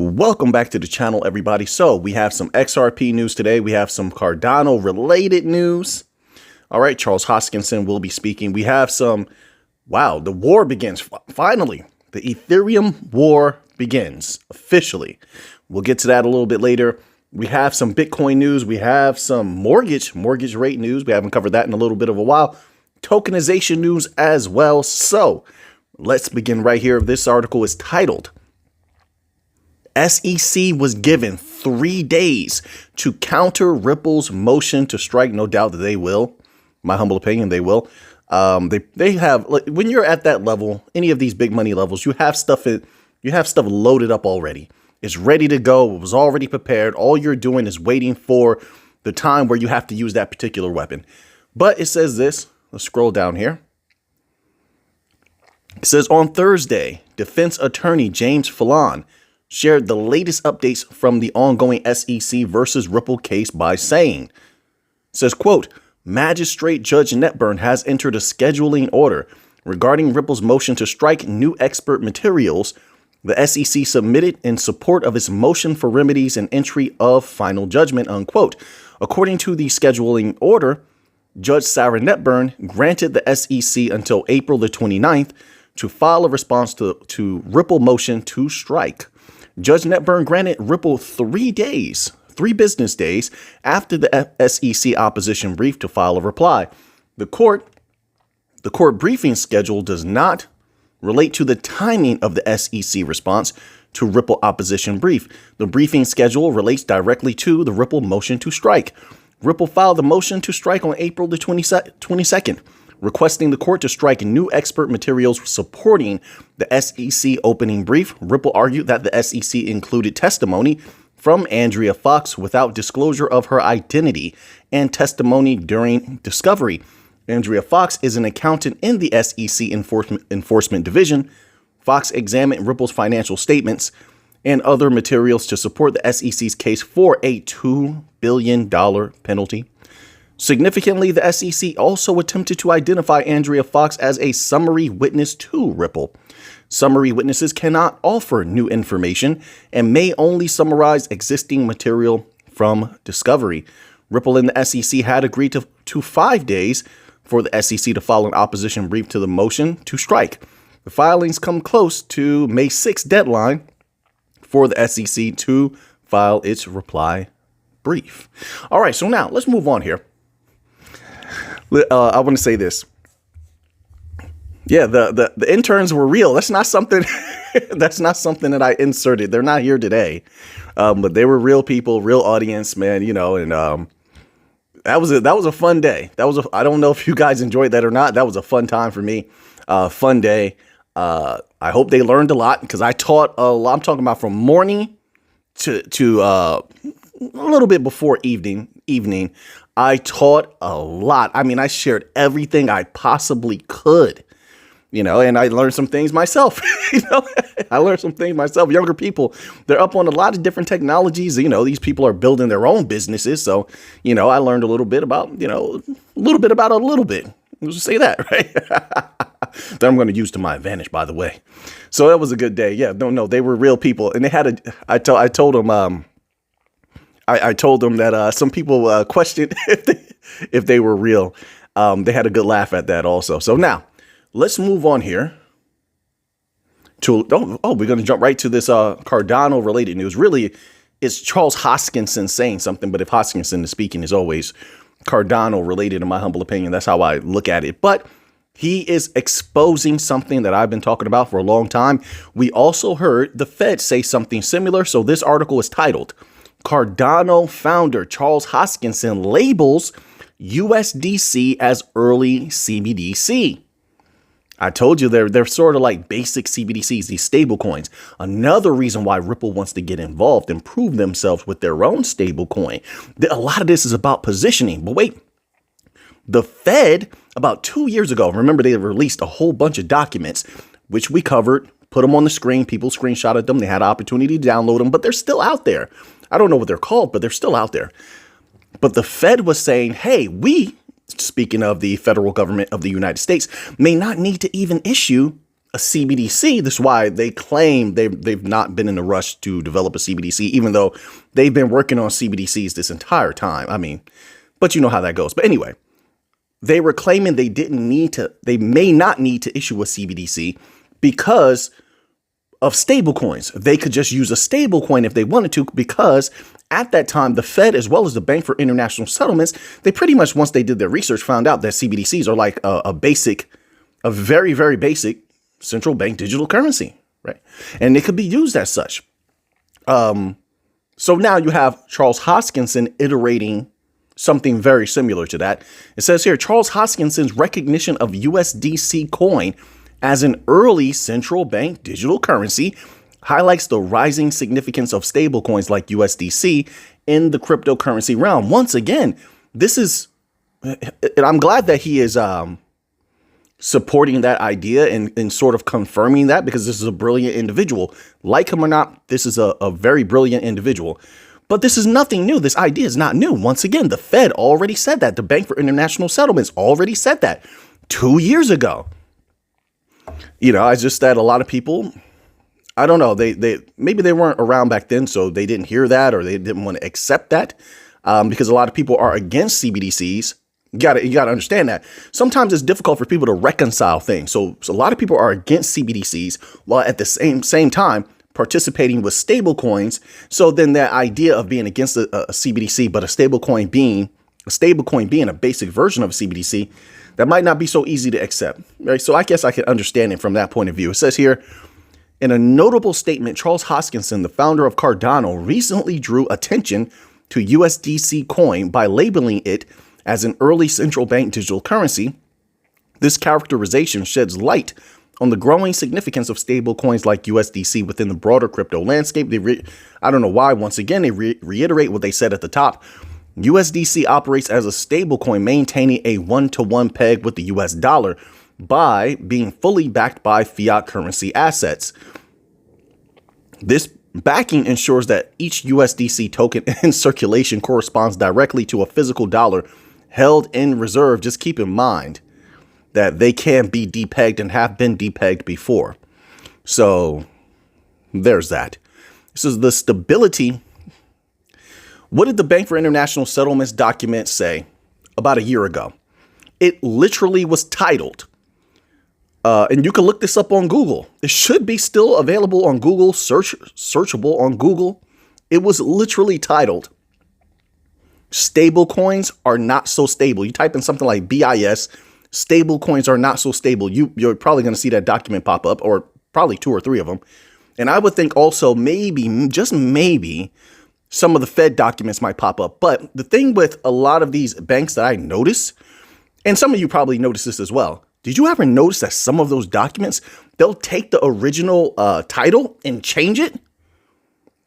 Welcome back to the channel, everybody. So we have some XRP news today. We have some Cardano related news. All right, Charles Hoskinson will be speaking. We have some, wow, the war begins. Finally, the Ethereum war begins officially. We'll get to that a little bit later. We have some Bitcoin news. We have some mortgage rate news. We haven't covered that in a little bit of a while. Tokenization news as well. So let's begin right here. This article is titled, SEC was given 3 days to counter Ripple's motion to strike. No doubt that they will. My humble opinion, they will. They have, like, when you're at that level, any of these big money levels, you have stuff loaded up already. It's ready to go. It was already prepared. All you're doing is waiting for the time where you have to use that particular weapon. But it says this. Let's scroll down here. It says on Thursday, defense attorney James Fallon shared the latest updates from the ongoing SEC versus Ripple case by saying, says, quote, Magistrate Judge Netburn has entered a scheduling order regarding Ripple's motion to strike new expert materials the SEC submitted in support of its motion for remedies and entry of final judgment, unquote. According to the scheduling order, Judge Sarah Netburn granted the SEC until April the 29th to file a response to Ripple motion to strike. Judge Netburn granted Ripple 3 business days after the SEC opposition brief to file a reply. The court briefing schedule does not relate to the timing of the SEC response to Ripple opposition brief. The briefing schedule relates directly to the Ripple motion to strike. Ripple filed the motion to strike on April the 22nd. Requesting the court to strike new expert materials supporting the SEC opening brief. Ripple argued that the SEC included testimony from Andrea Fox without disclosure of her identity and testimony during discovery. Andrea Fox is an accountant in the SEC Enforcement Division. Fox examined Ripple's financial statements and other materials to support the SEC's case for a $2 billion penalty. Significantly, the SEC also attempted to identify Andrea Fox as a summary witness to Ripple. Summary witnesses cannot offer new information and may only summarize existing material from discovery. Ripple and the SEC had agreed to 5 days for the SEC to file an opposition brief to the motion to strike. The filings come close to May 6th deadline for the SEC to file its reply brief. All right, so now let's move on here. I want to say this. Yeah, the interns were real. That's not something that's not something that I inserted. They're not here today. But they were real people, real audience, man, you know, and that was a fun day. I don't know if you guys enjoyed that or not. That was a fun time for me. Fun day. I hope they learned a lot because I taught a lot. I'm talking about from morning to a little bit before evening. I taught a lot. I mean, I shared everything I possibly could, you know, and I learned some things myself. I learned some things myself. Younger people, they're up on a lot of different technologies. You know, these people are building their own businesses. So, you know, I learned a little bit about, a little bit about a little bit. Let's just say that, right? That I'm going to use to my advantage, by the way. So that was a good day. Yeah, no, they were real people. And they had I told them, I told them that some people questioned if they were real. They had a good laugh at that also. So now let's move on here to, we're going to jump right to this Cardano related news. Really, it's Charles Hoskinson saying something, but if Hoskinson is speaking, is always Cardano related, in my humble opinion. That's how I look at it. But he is exposing something that I've been talking about for a long time. We also heard the Fed say something similar. So this article is titled, Cardano founder Charles Hoskinson labels USDC as early CBDC. I told you they're sort of like basic CBDCs, these stable coins. Another reason why Ripple wants to get involved and prove themselves with their own stable coin. A lot of this is about positioning. But wait, the Fed about 2 years ago, remember they released a whole bunch of documents, which we covered, put them on the screen. People screenshotted them. They had opportunity to download them, but they're still out there. I don't know what they're called, but they're still out there. But the Fed was saying, hey, we, speaking of the federal government of the United States, may not need to even issue a CBDC. This is why they claim they've not been in a rush to develop a CBDC, even though they've been working on CBDCs this entire time. I mean, but you know how that goes. But anyway, they were claiming they may not need to issue a CBDC because of stablecoins. They could just use a stablecoin if they wanted to, because at that time, the Fed, as well as the Bank for International Settlements, they pretty much, once they did their research, found out that CBDCs are like a very, very basic central bank digital currency, right? And it could be used as such. So now you have Charles Hoskinson iterating something very similar to that. It says here, Charles Hoskinson's recognition of USDC coin as an early central bank digital currency highlights the rising significance of stablecoins like USDC in the cryptocurrency realm. Once again, I'm glad that he is supporting that idea and sort of confirming that, because this is a brilliant individual. Like him or not, this is a very brilliant individual. But this is nothing new. This idea is not new. Once again, the Fed already said that. The Bank for International Settlements already said that 2 years ago. It's just that a lot of people, I don't know, they maybe they weren't around back then, so they didn't hear that, or they didn't want to accept that, because a lot of people are against CBDCs. You gotta understand that. Sometimes it's difficult for people to reconcile things. So a lot of people are against CBDCs while at the same time participating with stable coins. So then that idea of being against a CBDC, but a stable coin being a basic version of a CBDC, that might not be so easy to accept, right? So I guess I can understand it from that point of view. It says here, in a notable statement, Charles Hoskinson, the founder of Cardano, recently drew attention to USDC coin by labeling it as an early central bank digital currency. This characterization sheds light on the growing significance of stable coins like USDC within the broader crypto landscape. I don't know why, once again, they reiterate what they said at the top. USDC operates as a stablecoin, maintaining a one-to-one peg with the US dollar by being fully backed by fiat currency assets. This backing ensures that each USDC token in circulation corresponds directly to a physical dollar held in reserve. Just keep in mind that they can be depegged and have been depegged before. So there's that. This is the stability. What did the Bank for International Settlements document say about a year ago? It literally was titled, and you can look this up on Google. It should be still available on Google, searchable on Google. It was literally titled, "Stable coins are not so stable." You type in something like BIS, "stable coins are not so stable." You're probably going to see that document pop up, or probably 2 or 3 of them. And I would think also maybe, just maybe, some of the Fed documents might pop up. But the thing with a lot of these banks that I notice, and some of you probably noticed this as well, did you ever notice that some of those documents, they'll take the original title and change it?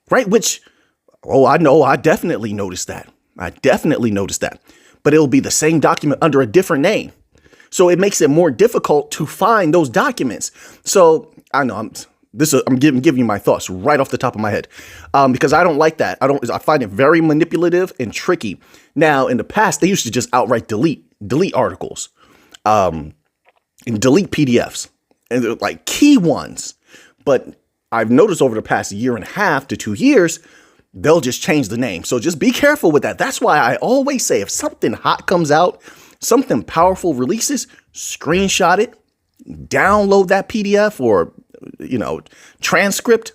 Right? Which, I know, I definitely noticed that. But it'll be the same document under a different name. So it makes it more difficult to find those documents. So I know I'm giving you my thoughts right off the top of my head, because I don't like that. I find it very manipulative and tricky. Now, in the past, they used to just outright delete articles, and delete PDFs, and they're like key ones. But I've noticed over the past 1.5 to 2 years, they'll just change the name. So just be careful with that. That's why I always say, if something hot comes out, something powerful releases, screenshot it, download that PDF or transcript,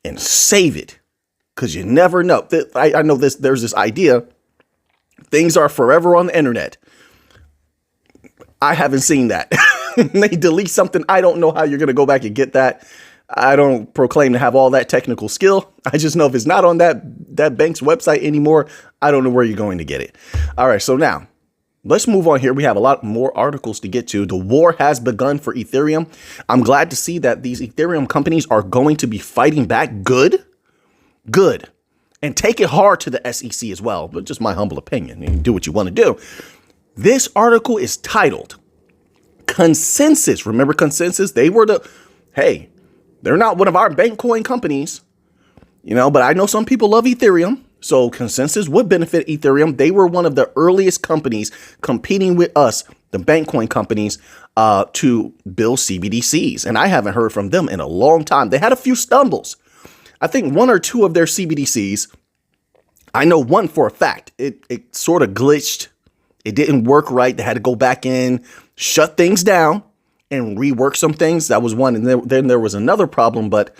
and save it, because you never know. I know there's this idea, things are forever on the internet. I haven't seen that. They delete something, I don't know how you're going to go back and get that. I don't proclaim to have all that technical skill. I just know if it's not on that bank's website anymore, I don't know where you're going to get it. All right, so now let's move on here. We have a lot more articles to get to. The war has begun for Ethereum. I'm glad to see that these Ethereum companies are going to be fighting back. Good. And take it hard to the SEC as well. But just my humble opinion. You can do what you want to do. This article is titled Consensus. Remember Consensus? They're not one of our bank coin companies, but I know some people love Ethereum. So Consensus would benefit Ethereum. They were one of the earliest companies competing with us, the bank coin companies, to build CBDCs. And I haven't heard from them in a long time. They had a few stumbles. I think one or two of their CBDCs, I know one for a fact, it sort of glitched. It didn't work right. They had to go back in, shut things down, and rework some things. That was one. And then there was another problem, but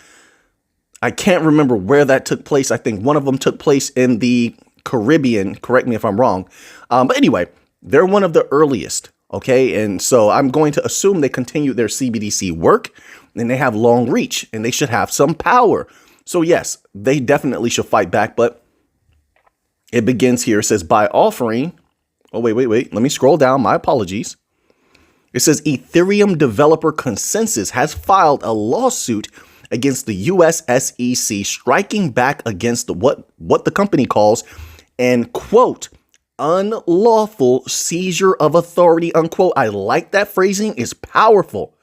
I can't remember where that took place. I think one of them took place in the Caribbean. Correct me if I'm wrong. But anyway, they're one of the earliest. Okay. And so I'm going to assume they continue their CBDC work and they have long reach and they should have some power. So yes, they definitely should fight back. But it begins here. It says by offering. Oh, wait. Let me scroll down. My apologies. It says Ethereum developer Consensus has filed a lawsuit against the US SEC, striking back against what the company calls an, quote, unlawful seizure of authority, unquote. I like that phrasing. It's powerful.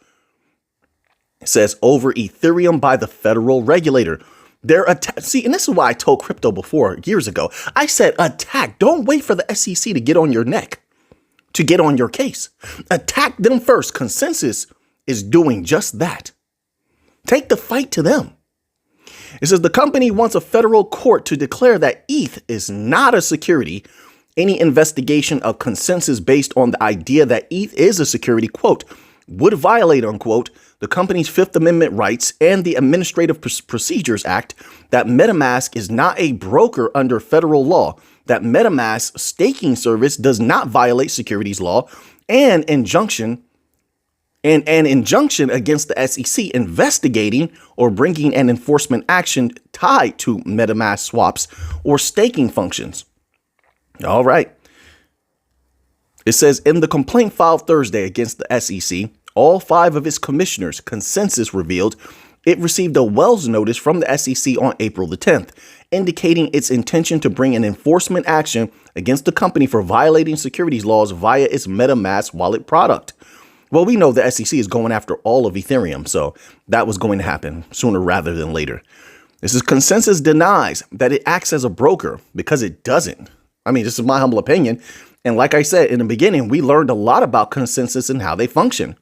It says over Ethereum by the federal regulator. They're see, and this is why I told crypto before years ago. I said, attack. Don't wait for the SEC to get on your neck, to get on your case. Attack them first. Consensus is doing just that. Take the fight to them. It says the company wants a federal court to declare that ETH is not a security. Any investigation of Consensus based on the idea that ETH is a security, quote, would violate, unquote, the company's Fifth Amendment rights and the Administrative Procedures Act, that MetaMask is not a broker under federal law, that MetaMask staking service does not violate securities law, and an injunction against the SEC investigating or bringing an enforcement action tied to MetaMask swaps or staking functions. All right. It says in the complaint filed Thursday against the SEC, all 5 of its commissioners, Consensus revealed, it received a Wells notice from the SEC on April the 10th, indicating its intention to bring an enforcement action against the company for violating securities laws via its MetaMask wallet product. Well, we know the SEC is going after all of Ethereum, so that was going to happen sooner rather than later. This is Consensus denies that it acts as a broker because it doesn't. I mean, this is my humble opinion. And like I said in the beginning, we learned a lot about Consensus and how they function.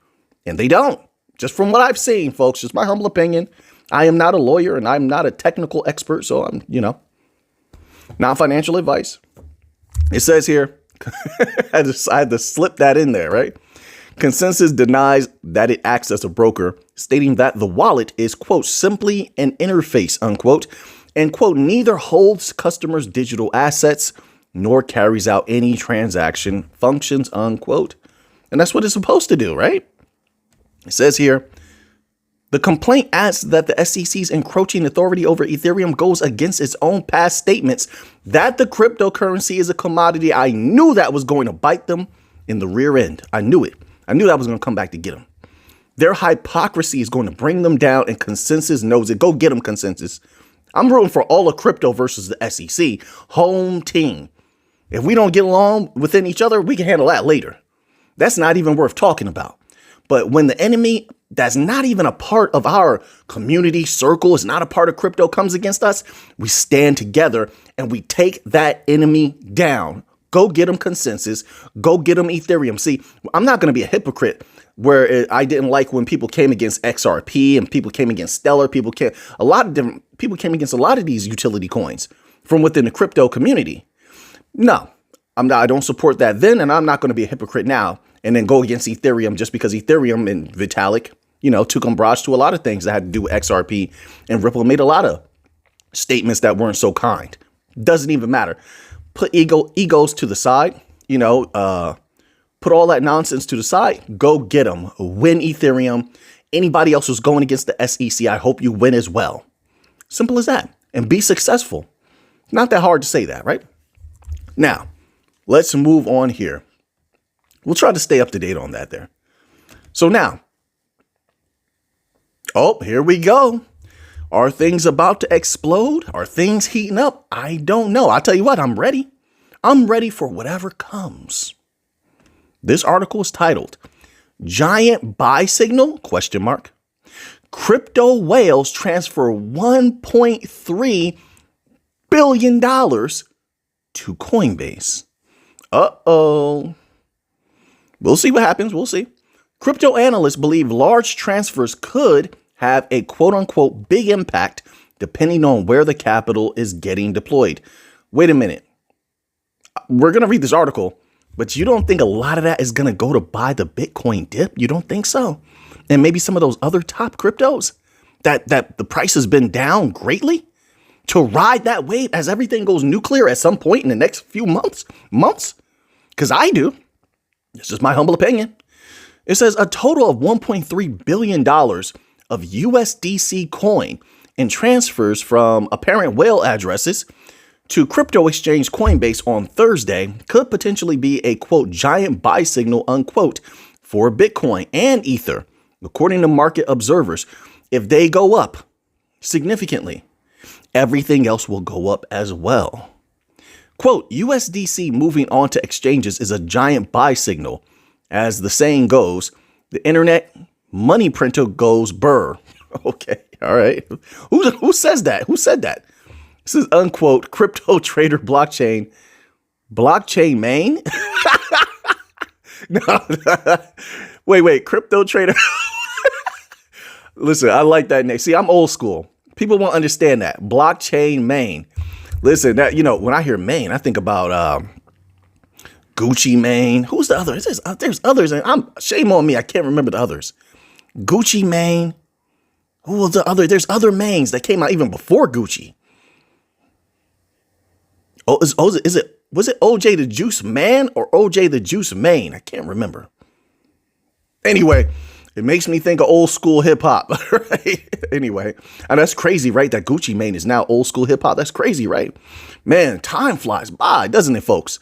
And they don't. Just from what I've seen, folks, just my humble opinion. I am not a lawyer and I'm not a technical expert, so I'm, not financial advice. It says here, I decided to slip that in there, right? Consensus denies that it acts as a broker, stating that the wallet is, quote, simply an interface, unquote, and, quote, neither holds customers' digital assets nor carries out any transaction functions, unquote. And that's what it's supposed to do, right? It says here, the complaint adds that the SEC's encroaching authority over Ethereum goes against its own past statements that the cryptocurrency is a commodity. I knew that was going to bite them in the rear end. I knew it. I knew that was going to come back to get them. Their hypocrisy is going to bring them down, and Consensus knows it. Go get them, Consensus. I'm rooting for all of crypto versus the SEC. Home team. If we don't get along within each other, we can handle that later. That's not even worth talking about. But when the enemy that's not even a part of our community circle, is not a part of crypto, comes against us, we stand together and we take that enemy down. Go get them, Consensus. Go get them, Ethereum. See, I'm not going to be a hypocrite where I didn't like when people came against XRP and people came against Stellar. People came against a lot of these utility coins from within the crypto community. No, I don't support that then, and I'm not going to be a hypocrite now and then go against Ethereum just because Ethereum and Vitalik, took umbrage to a lot of things that had to do with XRP, and Ripple made a lot of statements that weren't so kind. Doesn't even matter. Put egos to the side, put all that nonsense to the side. Go get them. Win Ethereum. Anybody else who's going against the SEC, I hope you win as well. Simple as that. And be successful. Not that hard to say that, right? Now, let's move on here. We'll try to stay up to date on that there. So now, here we go. Are things about to explode? Are things heating up? I don't know. I'll tell you what, I'm ready. I'm ready for whatever comes. This article is titled, Giant Buy Signal? ? Crypto whales transfer $1.3 billion to Coinbase. Uh-oh. We'll see what happens. We'll see. Crypto analysts believe large transfers could have a quote unquote big impact depending on where the capital is getting deployed. Wait a minute. We're going to read this article, but you don't think a lot of that is going to go to buy the Bitcoin dip? You don't think so? And maybe some of those other top cryptos that the price has been down greatly to ride that wave as everything goes nuclear at some point in the next few months? Because I do. This is my humble opinion. It says a total of $1.3 billion of USDC coin in transfers from apparent whale addresses to crypto exchange Coinbase on Thursday could potentially be a, quote, giant buy signal, unquote, for Bitcoin and Ether, according to market observers. If they go up significantly, everything else will go up as well. Quote, USDC moving on to exchanges is a giant buy signal. As the saying goes, the internet money printer goes burr. Okay, all right. Who says that? Who said that? This is unquote crypto trader blockchain main. No, wait, crypto trader. Listen, I like that name. See, I'm old school. People won't understand that. Blockchain main. Listen, that, you know, when I hear main, I think about Gucci Mane. Who's the other? There's others, and shame on me. I can't remember the others. Gucci Mane. Who was the other? There's other mains that came out even before Gucci. Was it OJ the Juice Man or OJ the Juice Mane? I can't remember. Anyway, it makes me think of old school hip hop, right? Anyway, and that's crazy, right? That Gucci Mane is now old school hip hop. That's crazy, right? Man, time flies by, doesn't it, folks?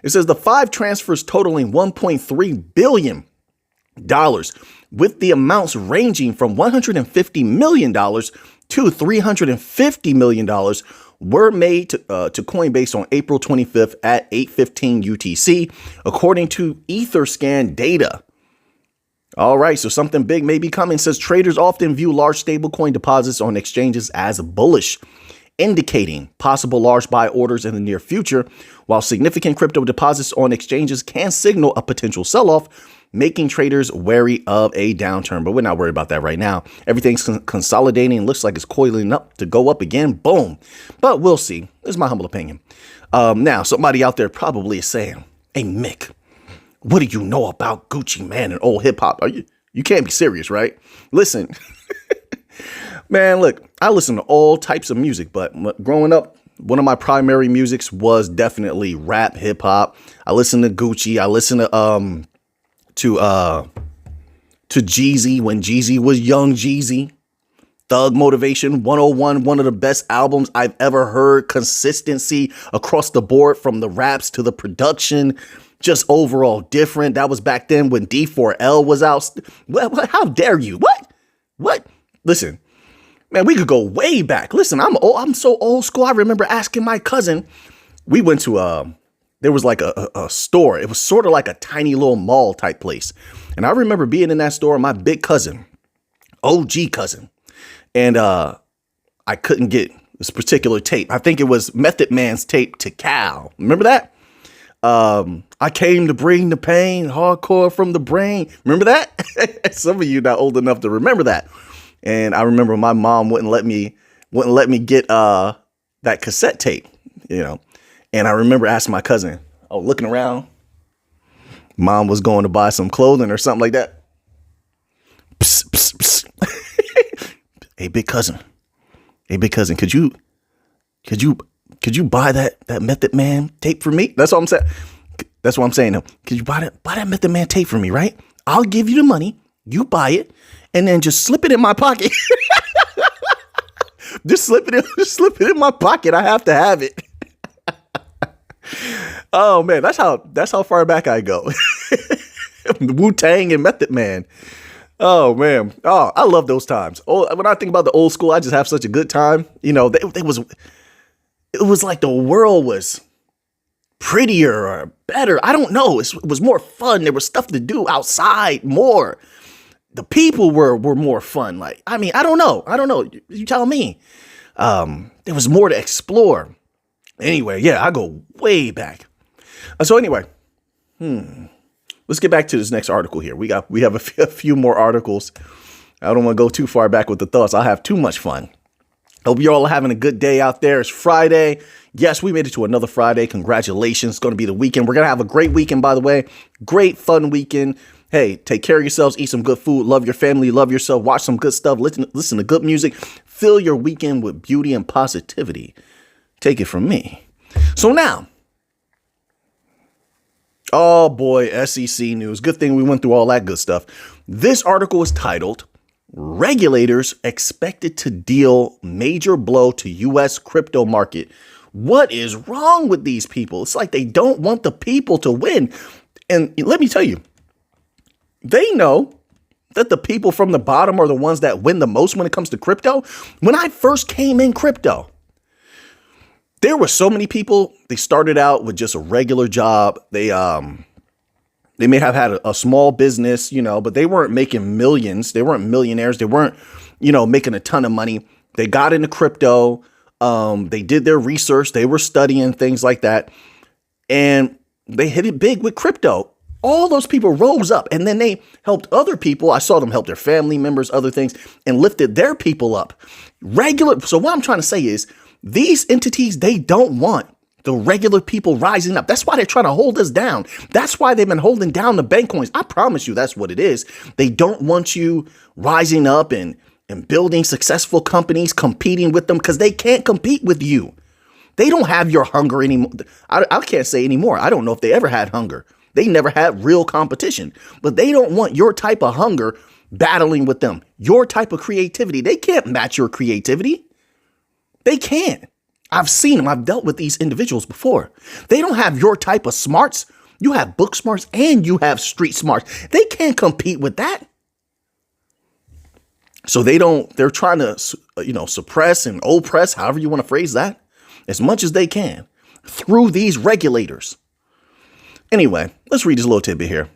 It says the 5 transfers totaling $1.3 billion, with the amounts ranging from $150 million to $350 million, were made to Coinbase on April 25th at 8:15 UTC, according to Etherscan data. All right, so something big may be coming. Says traders often view large stablecoin deposits on exchanges as bullish, indicating possible large buy orders in the near future, while significant crypto deposits on exchanges can signal a potential sell-off, making traders wary of a downturn. But we're not worried about that right now. Everything's consolidating. Looks like it's coiling up to go up again. Boom. But we'll see. This is my humble opinion. Now, somebody out there probably is saying, hey, Mick, what do you know about Gucci Mane and old hip hop? You can't be serious, right? Listen, man, look, I listen to all types of music, but growing up, one of my primary musics was definitely rap, hip hop. I listen to Gucci. I listen to Jeezy when Jeezy was young Jeezy. Thug Motivation 101, one of the best albums I've ever heard. Consistency across the board, from the raps to the production, just overall different. That was back then when D4L was out. How dare you? What? Listen, man, we could go way back. Listen, I'm so old school. I remember asking my cousin. We went to there was like a store. It was sort of like a tiny little mall type place. And I remember being in that store, my big cousin, OG cousin, and I couldn't get this particular tape. I think it was Method Man's tape to Cal. Remember that? I came to bring the pain, hardcore from the brain. Remember that? Some of you not old enough to remember that. And I remember my mom wouldn't let me get that cassette tape, you know. And I remember asking my cousin, looking around, mom was going to buy some clothing or something like that. Psst, psst, psst. Hey, big cousin, could you buy that Method Man tape for me? That's what I'm saying. That's what I'm saying. Could you buy that Method Man tape for me, right? I'll give you the money. You buy it and then just slip it in my pocket. Just slip it in my pocket. I have to have it. Oh man, that's how far back I go. Wu-Tang and Method Man. Oh man. Oh, I love those times. Oh, when I think about the old school, I just have such a good time. You know, it was like the world was prettier or better. I don't know. It was more fun. There was stuff to do outside more. The people were more fun. Like, I mean, I don't know. You tell me. There was more to explore. Anyway, yeah, I go way back. So anyway, let's get back to this next article here. We have a few more articles. I don't want to go too far back with the thoughts. I'll have too much fun. Hope you all are having a good day out there. It's Friday. Yes, we made it to another Friday. Congratulations. It's going to be the weekend. We're going to have a great weekend, by the way. Great, fun weekend. Hey, take care of yourselves. Eat some good food. Love your family. Love yourself. Watch some good stuff. Listen to good music. Fill your weekend with beauty and positivity. Take it from me. So now, oh boy, SEC news. Good thing we went through all that good stuff. This article is titled, Regulators Expected to Deal Major Blow to U.S. Crypto Market. What is wrong with these people? It's like they don't want the people to win. And let me tell you, they know that the people from the bottom are the ones that win the most when it comes to crypto. When I first came in crypto, there were so many people. They started out with just a regular job. They may have had a small business, but they weren't making millions. They weren't millionaires. They weren't, making a ton of money. They got into crypto. They did their research. They were studying things like that. And they hit it big with crypto. All those people rose up and then they helped other people. I saw them help their family members, other things, and lifted their people up. So what I'm trying to say is these entities, they don't want the regular people rising up. That's why they're trying to hold us down. That's why they've been holding down the bank coins. I promise you that's what it is. They don't want you rising up and building successful companies, competing with them because they can't compete with you. They don't have your hunger anymore. I can't say anymore. I don't know if they ever had hunger. They never had real competition, but they don't want your type of hunger battling with them. Your type of creativity. They can't match your creativity. They can't. I've seen them. I've dealt with these individuals before. They don't have your type of smarts. You have book smarts and you have street smarts. They can't compete with that. So they're trying to, suppress and oppress, however you want to phrase that, as much as they can through these regulators. Anyway, let's read this little tidbit here. It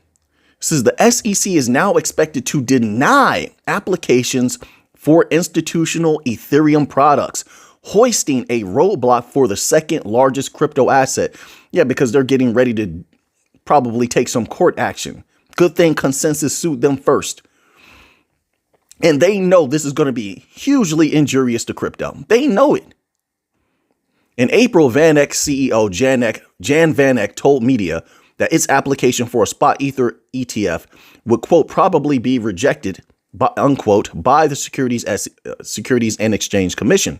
says the SEC is now expected to deny applications for institutional Ethereum products, hoisting a roadblock for the second largest crypto asset. Yeah, because they're getting ready to probably take some court action. Good thing Consensus sued them first. And they know this is going to be hugely injurious to crypto. They know it. In April, VanEck CEO Jan VanEck told media that its application for a spot Ether ETF would, quote, probably be rejected, unquote, by the Securities and Exchange Commission.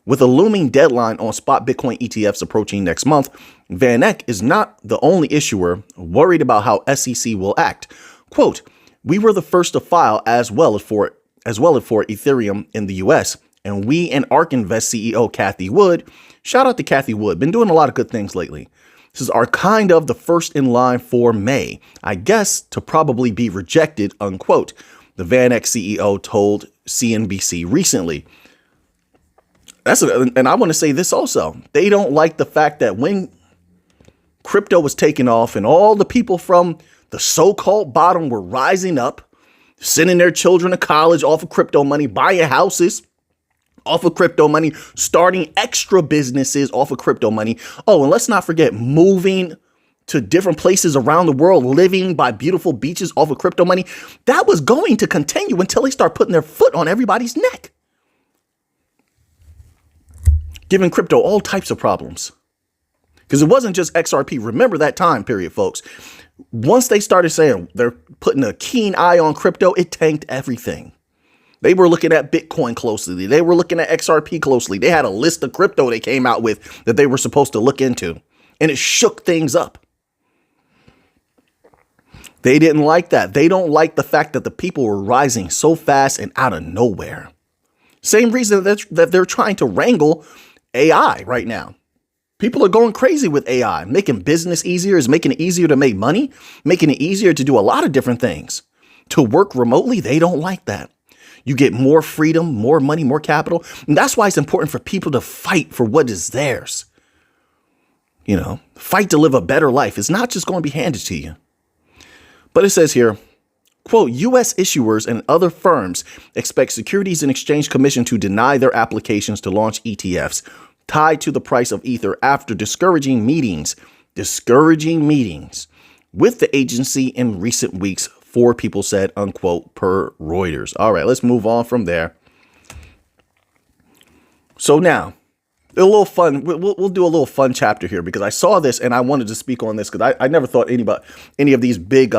With a looming deadline on spot Bitcoin ETFs approaching next month, VanEck is not the only issuer worried about how SEC will act. Quote, we were the first to file as well as for Ethereum in the US, and we and ARK Invest CEO Cathie Wood, shout out to Cathie Wood, been doing a lot of good things lately. This is our kind of the first in line for May, I guess, to probably be rejected, unquote, the VanEck CEO told CNBC recently. And I want to say this also. They don't like the fact that when crypto was taking off and all the people from the so-called bottom were rising up, sending their children to college off of crypto money, buying houses off of crypto money, starting extra businesses off of crypto money. Oh, and let's not forget moving to different places around the world, living by beautiful beaches off of crypto money. That was going to continue until they start putting their foot on everybody's neck, giving crypto all types of problems. Because it wasn't just XRP. Remember that time period, folks. Once they started saying they're putting a keen eye on crypto, it tanked everything. They were looking at Bitcoin closely. They were looking at XRP closely. They had a list of crypto they came out with that they were supposed to look into, and it shook things up. They didn't like that. They don't like the fact that the people were rising so fast and out of nowhere. Same reason that they're trying to wrangle AI right now. People are going crazy with AI, making business easier, is making it easier to make money, making it easier to do a lot of different things. To work remotely, they don't like that. You get more freedom, more money, more capital. And that's why it's important for people to fight for what is theirs. Fight to live a better life. It's not just going to be handed to you. But it says here, quote, U.S. issuers and other firms expect Securities and Exchange Commission to deny their applications to launch ETFs tied to the price of Ether after discouraging meetings with the agency in recent weeks, 4 people said, unquote, per Reuters. All right, let's move on from there. So now, a little fun. We'll do a little fun chapter here because I saw this and I wanted to speak on this because I never thought any of these big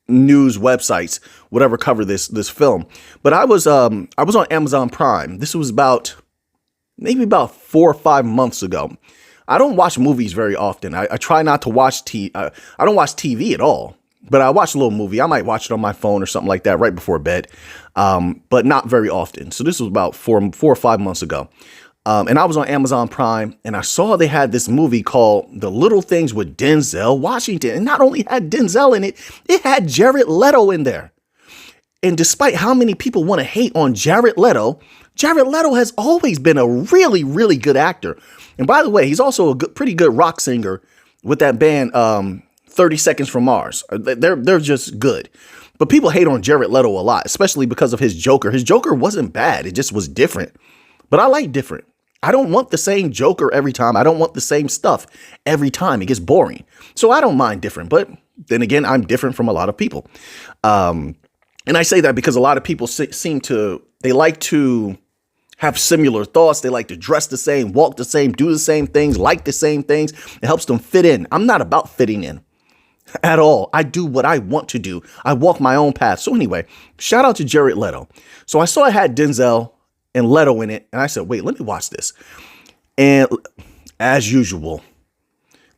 news websites would ever cover this film. But I was on Amazon Prime. This was maybe about 4 or 5 months ago. I don't watch movies very often. I try not to watch I don't watch TV at all. But I watch a little movie. I might watch it on my phone or something like that right before bed, but not very often. So this was about 4 or 5 months ago. And I was on Amazon Prime and I saw they had this movie called The Little Things with Denzel Washington. And not only had Denzel in it, it had Jared Leto in there. And despite how many people want to hate on Jared Leto has always been a really, really good actor. And by the way, he's also a pretty good rock singer with that band 30 Seconds from Mars. They're just good. But people hate on Jared Leto a lot, especially because of his Joker. His Joker wasn't bad. It just was different. But I like different. I don't want the same Joker every time. I don't want the same stuff every time. It gets boring. So I don't mind different. But then again, I'm different from a lot of people. And I say that because a lot of people they like to have similar thoughts. They like to dress the same, walk the same, do the same things, like the same things. It helps them fit in. I'm not about fitting in at all. I do what I want to do. I walk my own path. So anyway, shout out to Jared Leto. So I saw it had Denzel and Leto in it. And I said, wait, let me watch this. And as usual,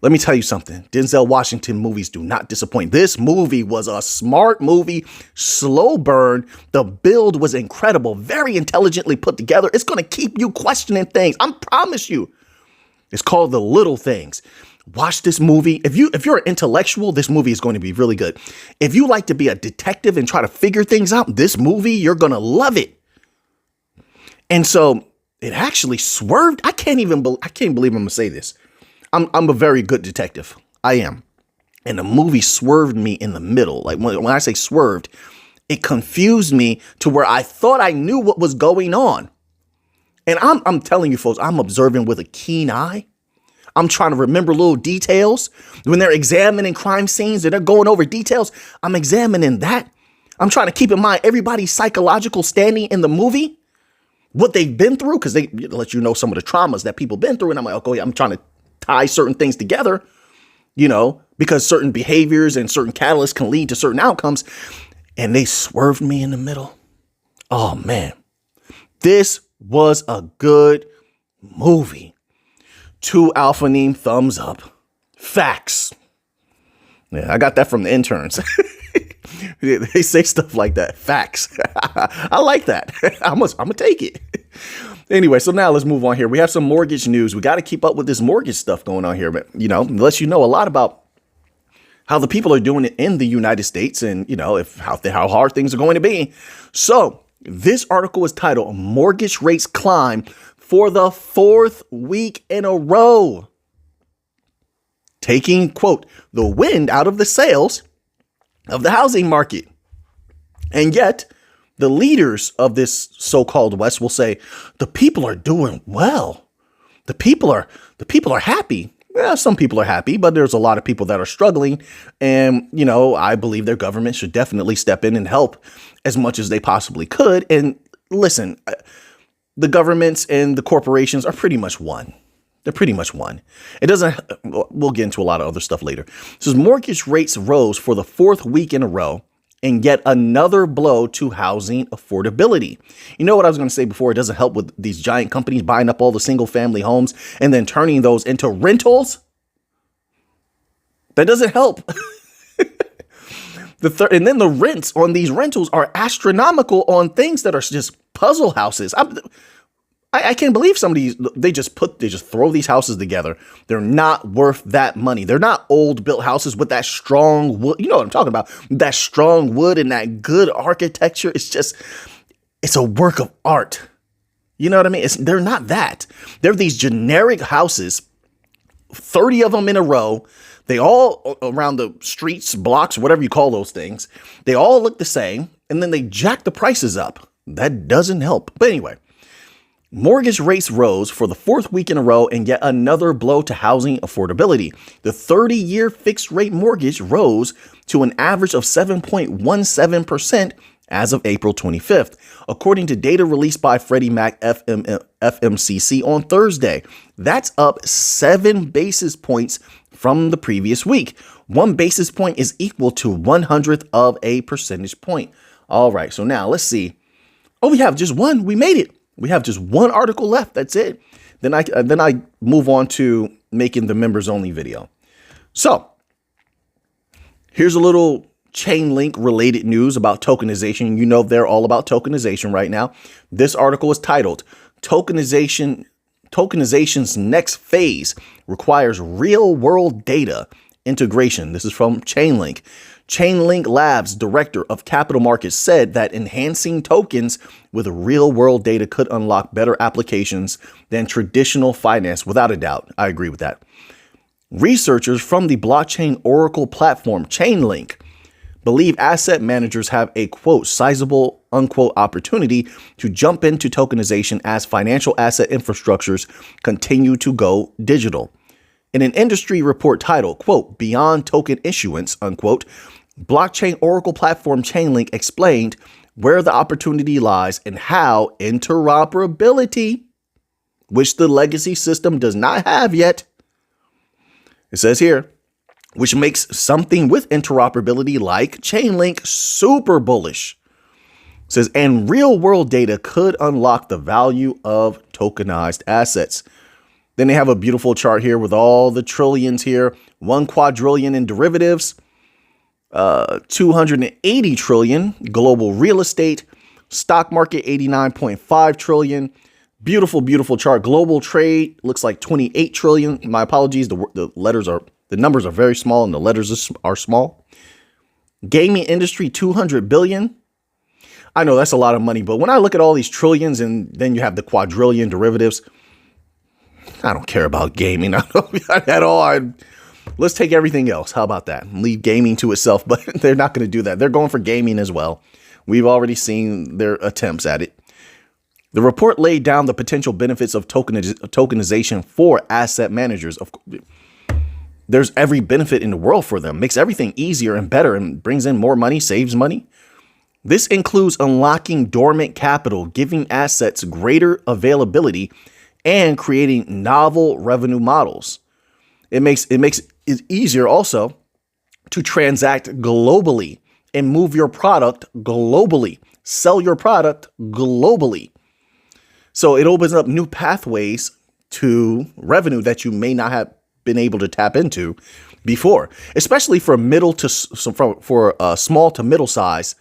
let me tell you something. Denzel Washington movies do not disappoint. This movie was a smart movie, slow burn. The build was incredible, very intelligently put together. It's going to keep you questioning things. I promise you. It's called The Little Things. Watch this movie. If you're an intellectual, this movie is going to be really good. If you like to be a detective and try to figure things out, this movie, you're going to love it. And so it actually swerved. I can't believe I'm going to say this. I'm a very good detective. I am. And the movie swerved me in the middle. Like when I say swerved, it confused me to where I thought I knew what was going on. And I'm telling you folks, I'm observing with a keen eye. I'm trying to remember little details. When they're examining crime scenes and they're going over details, I'm examining that. I'm trying to keep in mind everybody's psychological standing in the movie, what they've been through, because they let you know some of the traumas that people been through. And I'm like, okay, I'm trying to tie certain things together, because certain behaviors and certain catalysts can lead to certain outcomes. And they swerved me in the middle. Oh, man, this was a good movie. 2 alphaneme thumbs up. Facts. Yeah, I got that from the interns. They say stuff like that. Facts. I like that. I'm gonna take it. Anyway, so now let's move on here. We have some mortgage news. We got to keep up with this mortgage stuff going on here. But, unless you know a lot about how the people are doing it in the United States and, how hard things are going to be. So this article is titled Mortgage Rates Climb for the 4th week in a row, taking, quote, the wind out of the sails of the housing market. And yet the leaders of this so-called West will say the people are doing well. The people are happy. Yeah, some people are happy, but there's a lot of people that are struggling. And, I believe their government should definitely step in and help as much as they possibly could. And listen, the governments and the corporations are pretty much one. They're pretty much one. We'll get into a lot of other stuff later. It says mortgage rates rose for the 4th week in a row and yet another blow to housing affordability. You know what I was going to say before? It doesn't help with these giant companies buying up all the single family homes and then turning those into rentals. That doesn't help. And then the rents on these rentals are astronomical on things that are just puzzle houses. I can't believe they just throw these houses together. They're not worth that money. They're not old built houses with that strong wood. You know what I'm talking about? That strong wood and that good architecture. It's a work of art. You know what I mean? They're not that. They're these generic houses, 30 of them in a row. They all around the streets, blocks, whatever you call those things. They all look the same. And then they jack the prices up. That doesn't help. But anyway, Mortgage rates rose for the fourth week in a row and yet another blow to housing affordability. The 30-year fixed rate mortgage rose to an average of 7.17% as of April 25th, according to data released by Freddie Mac FMCC on Thursday. That's up 7 basis points from the previous week. 1 basis point is equal to 1/100th of a percentage point. All right, so now let's see. Oh, we have just one. We made it. We have just one article left. That's it. Then I move on to making the members only video. So here's a little Chainlink related news about tokenization. You know, they're all about tokenization right now. This article is titled Tokenization's Next Phase Requires Real World Data Integration. This is from Chainlink. Chainlink Labs director of capital markets said that enhancing tokens with real world data could unlock better applications than traditional finance. Without a doubt. I agree with that. Researchers from the blockchain oracle platform Chainlink believe asset managers have a, quote, sizable, unquote, opportunity to jump into tokenization as financial asset infrastructures continue to go digital. In an industry report titled, quote, Beyond Token Issuance, unquote, blockchain oracle platform Chainlink explained where the opportunity lies and how interoperability, which the legacy system does not have yet, it says here, which makes something with interoperability like Chainlink super bullish. It says, and real world data could unlock the value of tokenized assets. Then they have a beautiful chart here with all the trillions here, 1 quadrillion in derivatives, 280 trillion global real estate, stock market 89.5 trillion. Beautiful, beautiful chart. Global trade looks like 28 trillion. My apologies. The numbers are very small and the letters are small. Gaming industry, 200 billion. I know that's a lot of money, but when I look at all these trillions and then you have the quadrillion derivatives, I don't care about gaming at all. Let's take everything else. How about that? Leave gaming to itself, but they're not going to do that. They're going for gaming as well. We've already seen their attempts at it. The report laid down the potential benefits of tokenization for asset managers. There's every benefit in the world for them. Makes everything easier and better and brings in more money, saves money. This includes unlocking dormant capital, giving assets greater availability, and creating novel revenue models. It makes it easier also to transact globally and move your product globally, sell your product globally. So it opens up new pathways to revenue that you may not have been able to tap into before, especially for small to middle size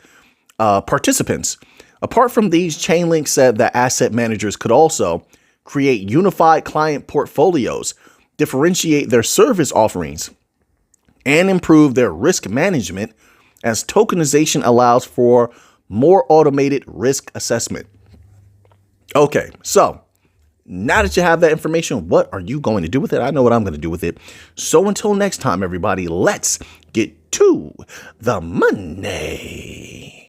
participants. Apart from these, Chainlink said that asset managers could also create unified client portfolios, differentiate their service offerings, and improve their risk management as tokenization allows for more automated risk assessment. Okay, so now that you have that information, what are you going to do with it? I know what I'm going to do with it. So until next time, everybody, let's get to the money.